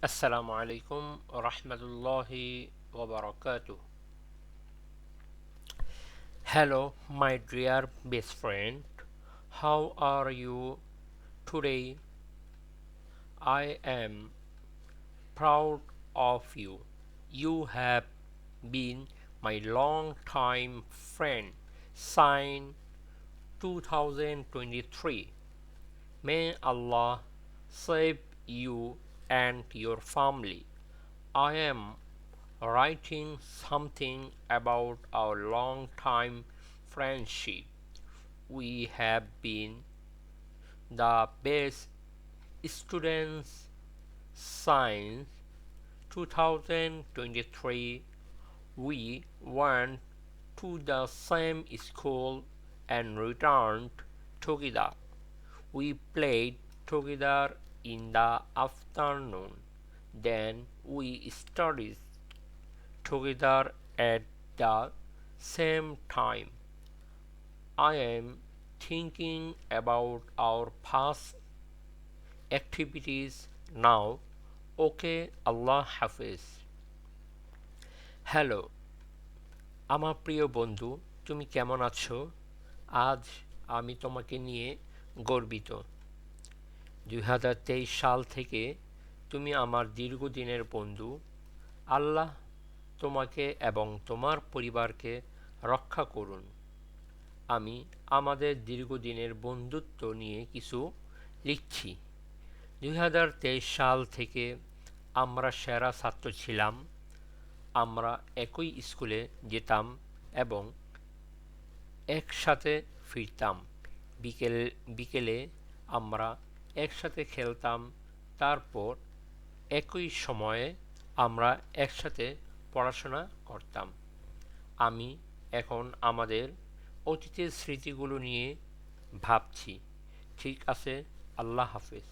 Assalamu alaikum wa rahmatullahi wa barakatuh. Hello, my dear best friend. How are you today? I am proud of you. You have been my long time friend since 2023. May Allah save you and your family. I am writing something about our long time friendship. We have been the best students since 2023. We went to the same school and returned together. We played together in the afternoon. Then we studied together at the same time. I am thinking about our past activities now. Okay, Allah Hafiz. Hello, আমার প্রিয় বন্ধু, তুমি কেমন আছো? আজ আমি তোমাকে নিয়ে গর্বিত। 2023 সাল থেকে তুমি আমার দীর্ঘদিনের বন্ধু। আল্লাহ তোমাকে এবং তোমার পরিবারকে রক্ষা করুন। আমি আমাদের দীর্ঘদিনের বন্ধুত্ব নিয়ে কিছু লিখছি। 2023 সাল থেকে আমরা সেরা ছাত্র ছিলাম। আমরা একই স্কুলে যেতাম এবং একসাথে ফিরতাম। বিকেলে আমরা একসাথে খেলতাম। তারপর একই সময়ে আমরা একসাথে পড়াশোনা করতাম। আমি এখন আমাদের অতীতের স্মৃতিগুলো নিয়ে ভাবছি। ঠিক আছে, আল্লাহ হাফেজ।